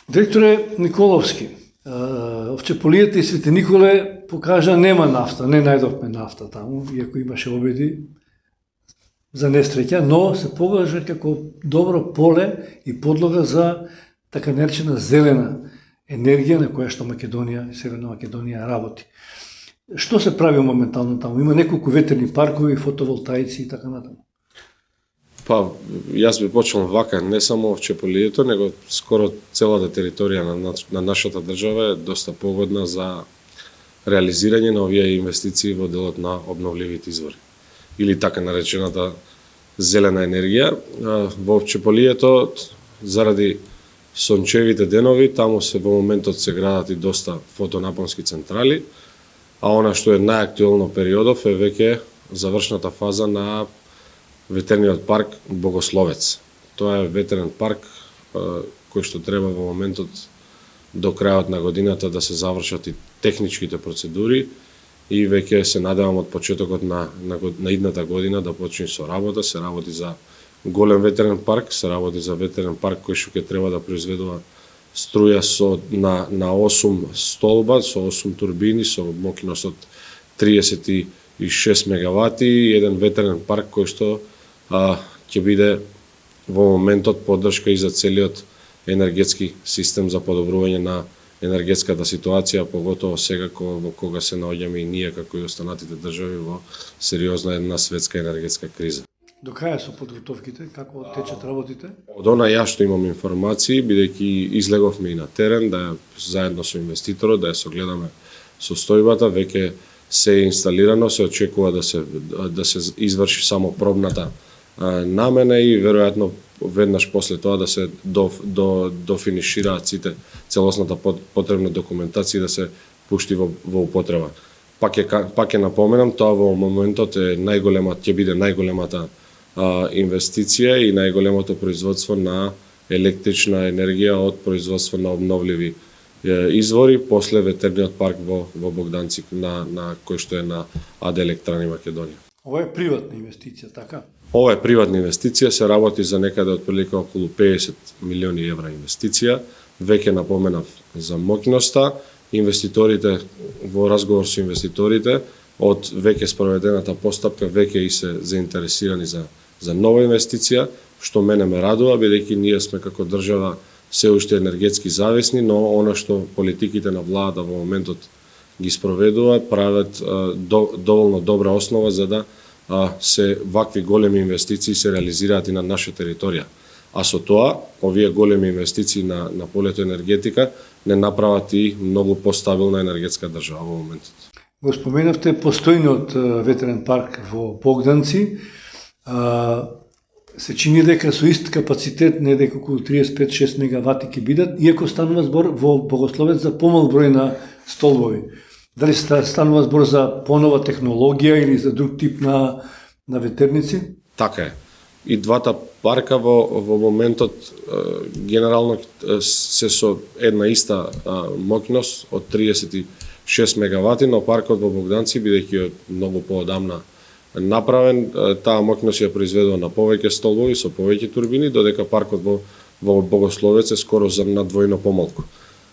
Директоре Николовски, Овчеполијата и Свети Николе покажа нема нафта, не најдовме нафта таму, иако имаше обиди за несреќа, но се покажа како добро поле и подлога за така наречена зелена енергија на која што Македонија, Северна Македонија работи. Што се прави моментално таму? Има неколку ветерни паркови, фотоволтаици и така натаму. Па, јас би почнал вака, не само Овчеполието, него скоро целата територија на нашата држава е доста погодна за реализирање на овие инвестиции во делот на обновливите извори. Или така наречената зелена енергија. Во Овчеполието, заради сончевите денови, таму се во моментот се градат и доста фотонапонски централи, а она што е најактуелно периодов е веќе завршната фаза на ветерниот парк Богословец. Тоа е ветерен парк кој што треба во моментот до крајот на годината да се завршат и техничките процедури и веќе се надевам од почетокот на идната година да почне со работа. Се работи за голем ветерен парк, се работи за ветерен парк кој што ќе треба да произведува струја на 8 столба, со 8 турбини, со мокинос од 36 мегавати, еден ветерен парк кој што ќе биде во моментот поддршка и за целиот енергетски систем за подобрување на енергетската ситуација, поготово сега кога се наоѓаме и ние како и останатите држави во сериозна една светска енергетска криза. До крај со подготовките, како течат работите? Од она ја што имам информации, бидејќи излеговме и на терен, да заедно со инвеститорот, да ја согледаме состојбата, веќе се е инсталирано, се очекува да се изврши само пробната намена и веројатно веднаш после тоа да се дофинишираат сите целосната потребна документација да се пушти во употреба. Пак ќе напоменам, тоа во моментот е ќе биде најголемата инвестиција и најголемото производство на електрична енергија од производство на обновливи извори после ветерниот парк во Богданци на кој што е на АД Електрани Македонија. Ова е приватна инвестиција, така? Ова е приватна инвестиција, се работи за некаде отприлика околу 50 милиони евра инвестиција. Веќе напоменав за моќноста, инвеститорите во разговор со инвеститорите од веќе спроведената постапка веќе и се заинтересирани за нова инвестиција, што мене ме радува, бидејќи ние сме како држава се уште енергетски зависни, но она што политиките на владата во моментот ги спроведуваат, прават доволно добра основа за да се вакви големи инвестиции се реализираат и на наша територија. А со тоа, овие големи инвестиции на полето енергетика не направат и многу постабилна енергетска држава во моментот. Го споменавте постојниот ветерен парк во Богданци. Се чини дека со ист капацитет, не дека околу 35-6 мегавати ќе бидат, иако станува збор во Богословец за помал број на столбови. Дали станува збор за понова технологија или за друг тип на ветерници? Така е. И двата парка во моментот генерално се со една иста моќност од 36 мегавати, но паркот во Богданци, бидејќи е многу поодамна направен, таа моќност ја произведува на повеќе столбови со повеќе турбини, додека паркот во Богословец е скоро за надвојно помалку.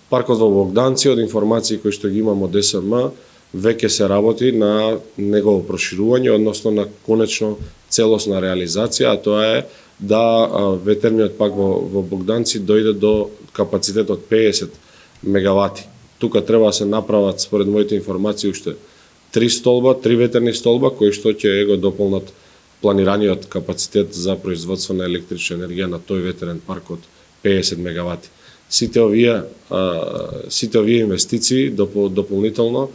Паркот во Богданци, од информации кои што ги имам од СМ, веќе се работи на негово проширување, односно на конечно целосна реализација, а тоа е да ветерниот парк во Богданци дојде до капацитет од 50 мегавати. Тука треба да се направат, според моите информации, уште 3 ветерни столба, кои што ќе го дополнат планираниот капацитет за производство на електрична енергија на тој ветерен парк од 50 мегавати. Сите овие инвестиции дополнително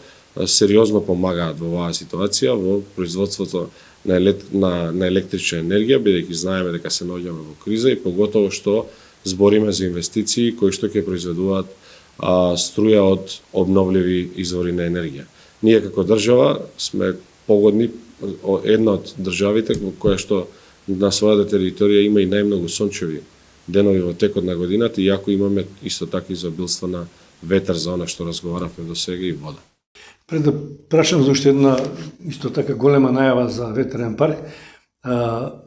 сериозно помагаат во оваа ситуација во производството на електрична енергија, бидејќи знаеме дека се наоѓаме во криза и поготово што збориме за инвестиции кои што ќе произведуваат струја од обновливи извори на енергија. Ние како држава сме погодни, една од државите во која што на својата територија има и најмногу сончеви денови во текот на годината, иако имаме исто така изобилство на ветер за она што разговаравме до сега и вода. Пред да прашам за уште една исто така голема најава за ветерен парк,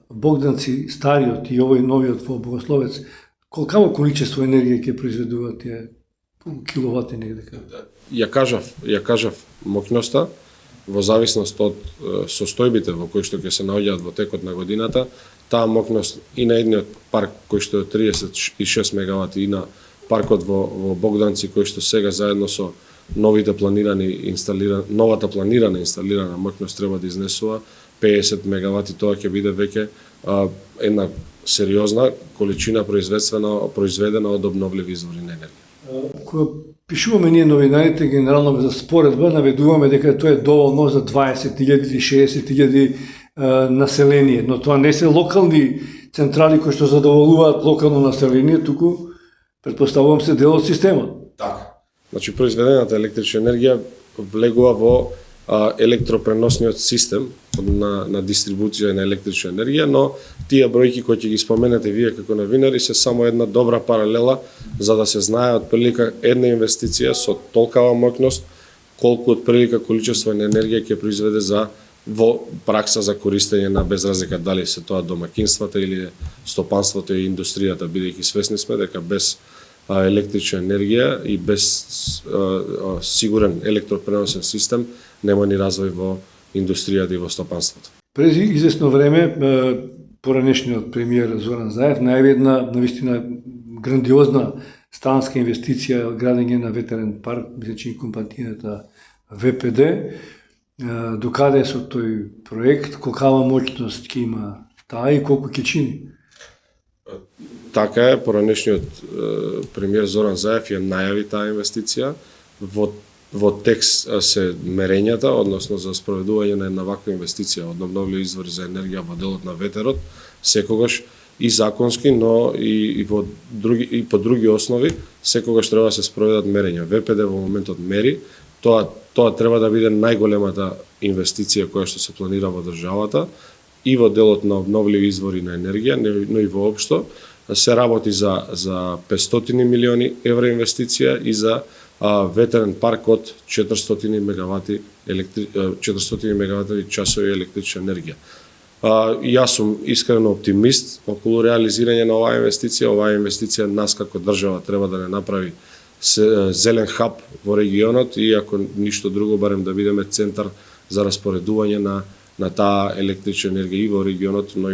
Богданци стариот и овој новиот во Богословец, колкаво количество енергија ќе произведуваат тие киловати негде? Ја кажав моќноста во зависност од состојбите во кои што ќе се наоѓаат во текот на годината, таа моќност и на едниот парк кој што е 36 мегавати и на паркот во Богданци кој што сега заедно со новата планирана инсталирана моќност треба да изнесува 50 мегавати, тоа ќе биде веќе една сериозна количина произведена од обновливи извори на енергија. Кога пишуваме ние новинарите, генерално за споредба, наведуваме дека тоа е доволно за 20.000 или 60.000 население, но тоа не се локални централи кои што задоволуваат локално население, туку претпоставувам се дел од системот. Така. Значи, произведената електрична енергија влегува во електропреносниот систем на дистрибуција на електрична енергија, но тие бројки кои ќе ги споменете вие како новинари се само една добра паралела за да се знае од прилика една инвестиција со толкава моќност колку од прилика количество на енергија ќе произведе во пракса за користење на без разлика дали се тоа домакинствата или стопанството и индустријата, бидејќи свесни сме дека без електрична енергија и без сигурен електропреносен систем нема ни развој во индустријата и во стопанството. През известно време поранешниот премиер Зоран Заев најави една навистина грандиозна станска инвестиција градење на ветерен парк, мисля че компанијата ВПД. Докаде е со тој проект, колкава моќност ќе има таа и колку ќе чини? Така е, поранешниот премиер Зоран Заев ја најави таа инвестиција. Во текст се мерењата, односно за спроведување на една ваква инвестиција од обновливи извори за енергија во делот на ветерот, секогаш и законски, но и по други основи, секогаш треба да се спроведат мерења. ВПД во моментот мери, тоа треба да биде најголемата инвестиција која што се планира во државата и во делот на обновливи извори на енергија, но и воопшто се работи за 500 милиони евра инвестиција и за ветерен парк од 400 мегавати часови електрична енергија. Јас сум искрено оптимист околу реализирање на оваа инвестиција. Оваа инвестиција нас како држава треба да не направи зелен хаб во регионот и ако ништо друго барем да бидеме центар за распоредување на таа електрична енергија и во регионот, но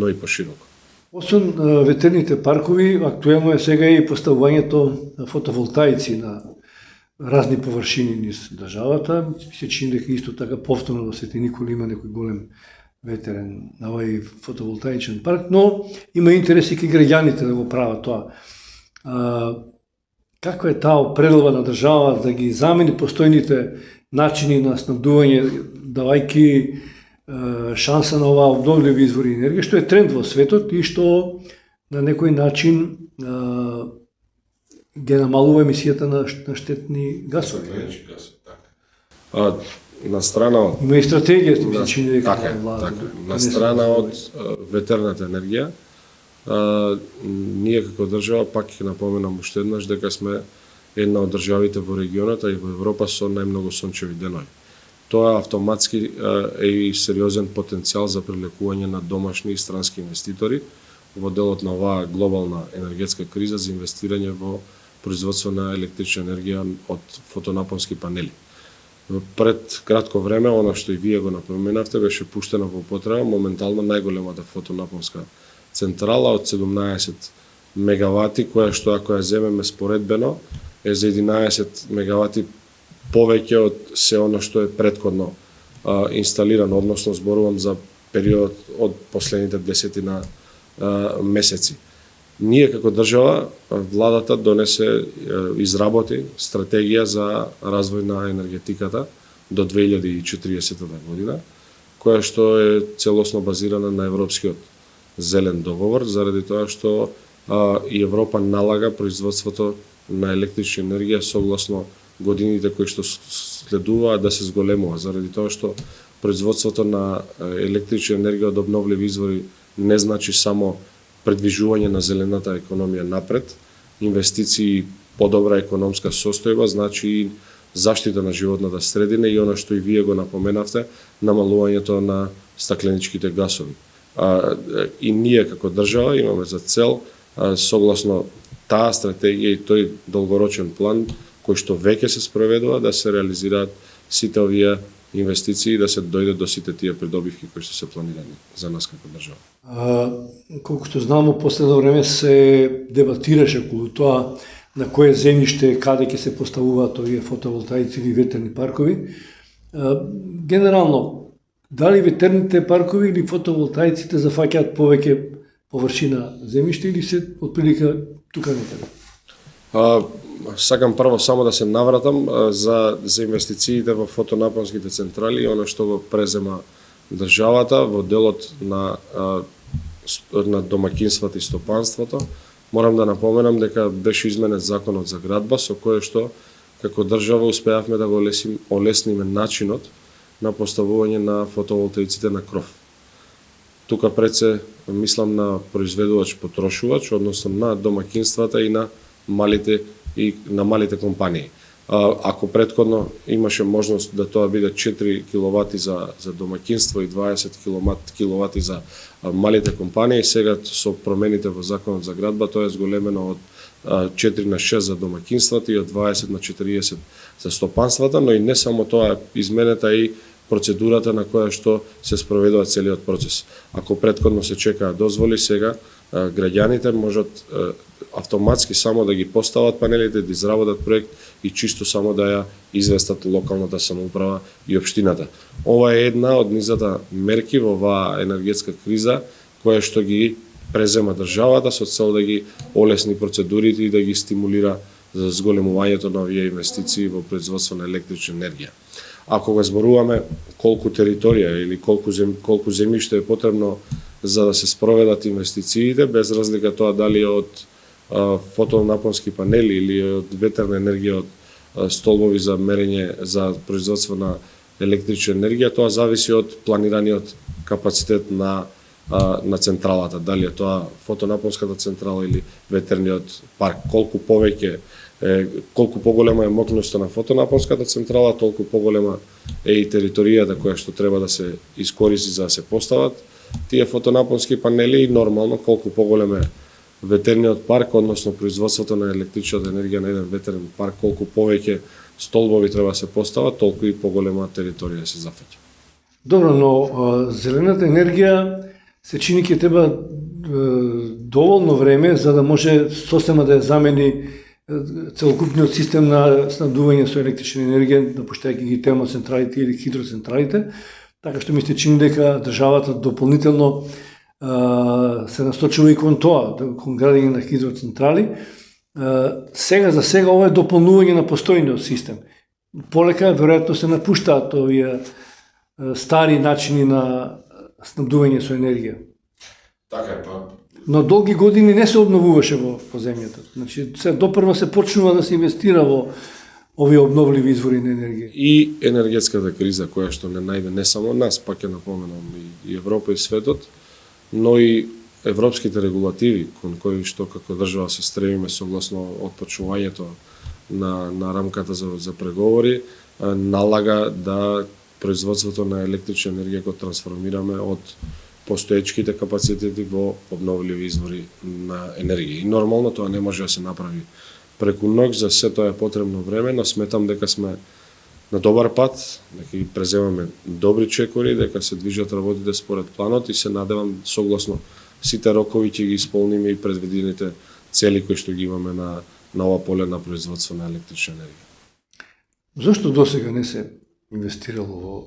и пошироко. Освен ветерните паркови, актуелно е сега и поставувањето на фотоволтаици на разни површини низ државата. Се чини дека исто така повторно во Свети Никола има некој голем ветерен на овој фотоволтаичен парк, но има интерес и кај граѓаните да го прават тоа. Каква е таа определба на држава да ги замени постојните начини на снабдување, давајки шанса на оваа обновливи извори енергија, што е тренд во светот и што на некој начин ги намалува емисијата на штетни гасови. На страна од... Има и стратегија, ми се чини дека така. На страна од ветерната енергија, ние како држава, пак ќе напоменам уште еднаш, дека сме една од државите во регионот, а и во Европа со најмногу сончеви денови. Тоа автоматски е и сериозен потенцијал за привлекување на домашни и странски инвеститори во делот на оваа глобална енергетска криза за инвестирање во производство на електрична енергија од фотонапонски панели. Пред кратко време, она што и вие го напоменавте, беше пуштена во употреба моментално најголемата фотонапонска централа од 17 мегавати, која што ако ја земеме споредбено е за 11 мегавати повеќе од се оно што е претходно инсталирано, односно зборувам за период од последните 10 месеци. Ние како држава, владата донесе, изработи стратегија за развој на енергетиката до 2040 година, која што е целосно базирана на Европскиот зелен договор, заради тоа што и Европа налага производството на електрична енергија согласно годините кои што следуваат да се зголемува, заради тоа што производството на електрична енергија од обновливи извори не значи само предвижување на зелената економија напред, инвестиции, подобра економска состојба, значи и заштита на животната средина и она што и вие го напоменавте, намалувањето на стакленичките гасови. И ние како држава имаме за цел согласно таа стратегија и тој долгорочен план кој што веќе се спроведува да се реализираат сите овие инвестиции, да се дојде до сите тие придобивки кои што се планирани за нас како држава. Колкото знам, во последно време се дебатираше околу тоа на кое земјиште, каде ќе се поставуваат овие фотоволтаици или ветерни паркови. Генерално, дали ветерните паркови или фотоволтаиците зафаќаат повеќе површина земјиште или се отприлика тука некаде? Сакам прво само да се навратам за инвестициите во фотонапонските централи, она што го презема државата во делот на домакинствата и стопанството. Морам да напоменам дека беше изменет законот за градба, со кој што како држава успеавме да го олесниме начинот на поставување на фотоволтаиците на кров. Тука пред се мислам на произведувач-потрошувач, односно на домакинствата и на малите компании. Ако претходно имаше можност да тоа биде 4 киловати за домакинство и 20 киловати за малите компании, сега со промените во законот за градба тоа е зголемено од 4 на 6 за домакинствата и од 20 на 40 за стопанствата, но и не само тоа, изменета и процедурата на која што се спроведува целиот процес. Ако претходно се чекаа дозволи, сега граѓаните можат автоматски само да ги постават панелите, да изработат проект и чисто само да ја известат локалната самоуправа и општината. Ова е една од низата мерки во оваа енергетска криза која што ги презема државата со цел да ги олесни процедурите и да ги стимулира за зголемувањето на овие инвестиции во производство на електрична енергија. Ако го зборуваме колку територија или колку земјиште е потребно за да се спроведат инвестициите, без разлика тоа дали е од фотонапонски панели или од ветерна енергија, од столбови за мерење за производство на електрична енергија, тоа зависи од планираниот капацитет на централата, дали е тоа фотонапонската централа или ветерниот парк. Колку поголема е мокноста на фотонапонската централа, толку поголема е и територијата која што треба да се искористи за да се постават тие фотонапонски панели и нормално колку поголем е ветерниот парк, односно производството на електричната енергија на еден ветерен парк, колку повеќе столбови треба да се постават, толку и поголема територија се зафаќа. Добро, но зелената енергија се чини ќе треба доволно време за да може сосема да ја замени целокупниот систем на снабдување со електрична енергија, напуштајќи ги термоцентралите или хидроцентралите, така што ми се чини дека државата дополнително се насточува и кон тоа, кон градење на хидроцентрали. За сега ова е дополнување на постојниот систем. Полека веројатно се напуштаат овие стари начини на снабдување со енергија. Така е, па. Но долги години не се обновуваше во земјата. Значи, допрва се почнува да се инвестира во овие обновливи извори на енергија. И енергетската криза која што не најде не само нас, пак ќе напоменам и Европа и светот, но и европските регулативи кон кои што како држава се стремиме согласно отпочнувањето на рамката за преговори, налага да производството на електрична енергија го трансформираме од постоечките капацитети во обновливи извори на енергија. И нормално тоа не може да се направи преку ноќ, за се тоа е потребно време, но сметам дека сме на добар пат, дека ги преземаме добри чекори, дека се движат работите според планот и се надевам согласно сите рокови ќе ги исполниме и предвидените цели кои што ги имаме на ова поле на производство на електрична енергија. Зошто досега не се инвестирало во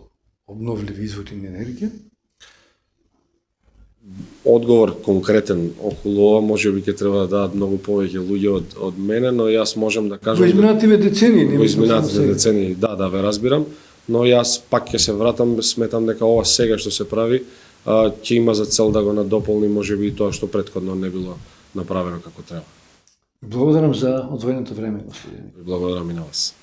обновливи извори на енергија? Одговор конкретен околу ова можеби ќе треба да дадат многу повеќе луѓе од мене, но јас можам да кажам во изминативе децении, во изминативе децении, да, ве разбирам, но јас пак ќе се вратам, сметам дека ова сега што се прави ќе има за цел да го надополни можеби и тоа што претходно не било направено како треба. Благодарам за одвоеното време, господине. Благодарам и на вас.